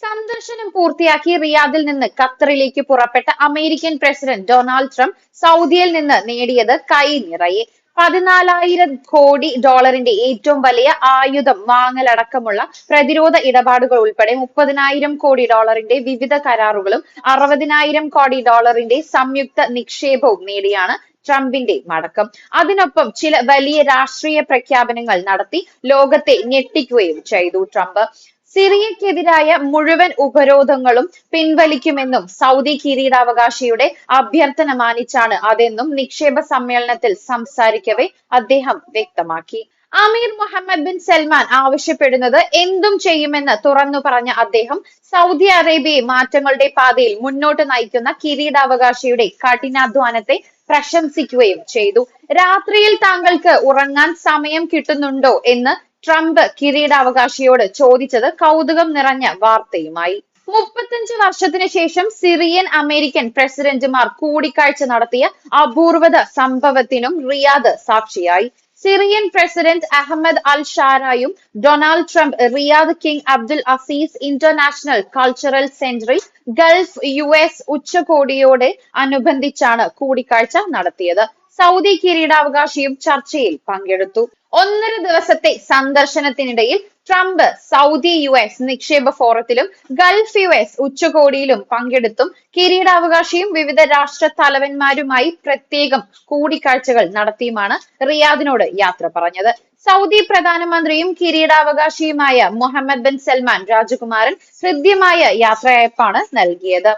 സന്ദർശനം പൂർത്തിയാക്കി റിയാദിൽ നിന്ന് ഖത്തറിലേക്ക് പുറപ്പെട്ട അമേരിക്കൻ പ്രസിഡന്റ് ഡൊണാൾഡ് ട്രംപ് സൗദിയിൽ നിന്ന് നേടിയത് കൈ നിറയെ 14,000 കോടി ഡോളറിന്റെ ഏറ്റവും വലിയ ആയുധം വാങ്ങലടക്കമുള്ള പ്രതിരോധ ഇടപാടുകൾ ഉൾപ്പെടെ 30,000 കോടി ഡോളറിന്റെ വിവിധ കരാറുകളും 60,000 കോടി ഡോളറിന്റെ സംയുക്ത നിക്ഷേപവും നേടിയാണ് ട്രംപിന്റെ മടക്കം. അതിനൊപ്പം ചില വലിയ രാഷ്ട്രീയ പ്രഖ്യാപനങ്ങൾ നടത്തി ലോകത്തെ ഞെട്ടിക്കുകയും ചെയ്തു ട്രംപ്. സിറിയക്കെതിരായ മുഴുവൻ ഉപരോധങ്ങളും പിൻവലിക്കുമെന്നും സൗദി കിരീടാവകാശിയുടെ അഭ്യർത്ഥന മാനിച്ചാണ് അതെന്നും നിക്ഷേപ സമ്മേളനത്തിൽ സംസാരിക്കവെ അദ്ദേഹം വ്യക്തമാക്കി. അമീർ മുഹമ്മദ് ബിൻ സൽമാൻ ആവശ്യപ്പെടുന്നത് എന്തും ചെയ്യുമെന്ന് തുറന്നു പറഞ്ഞ അദ്ദേഹം സൗദി അറേബ്യയെ മാറ്റങ്ങളുടെ പാതയിൽ മുന്നോട്ട് നയിക്കുന്ന കിരീടാവകാശിയുടെ കഠിനാധ്വാനത്തെ പ്രശംസിക്കുകയും ചെയ്തു. രാത്രിയിൽ താങ്കൾക്ക് ഉറങ്ങാൻ സമയം കിട്ടുന്നുണ്ടോ എന്ന് ട്രംപ് കിരീടാവകാശിയോട് ചോദിച്ചത് കൗതുകം നിറഞ്ഞ വാർത്തയുമായി. 35 വർഷത്തിനു ശേഷം സിറിയൻ അമേരിക്കൻ പ്രസിഡന്റുമാർ കൂടിക്കാഴ്ച നടത്തിയ അപൂർവത സംഭവത്തിനും റിയാദ് സാക്ഷിയായി. സിറിയൻ പ്രസിഡന്റ് അഹമ്മദ് അൽ ഷാരയും Donald Trump Riyadh King Abdul Aziz International Cultural സെന്ററിൽ ഗൾഫ് US ഉച്ചകോടിയോടെ അനുബന്ധിച്ചാണ് കൂടിക്കാഴ്ച നടത്തിയത്. സൗദി കിരീടാവകാശിയും ചർച്ചയിൽ പങ്കെടുത്തു. 1.5 ദിവസത്തെ സന്ദർശനത്തിനിടയിൽ ട്രംപ് സൗദി US നിക്ഷേപ ഫോറത്തിലും ഗൾഫ് US ഉച്ചകോടിയിലും പങ്കെടുത്തും കിരീടാവകാശിയും വിവിധ രാഷ്ട്ര തലവന്മാരുമായി പ്രത്യേകം കൂടിക്കാഴ്ചകൾ നടത്തിയുമാണ് റിയാദിനോട് യാത്ര പറഞ്ഞത്. സൗദി പ്രധാനമന്ത്രിയും കിരീടാവകാശിയുമായ മുഹമ്മദ് ബിൻ സൽമാൻ രാജകുമാരൻ ഹൃദ്യമായ യാത്രയയപ്പാണ് നൽകിയത്.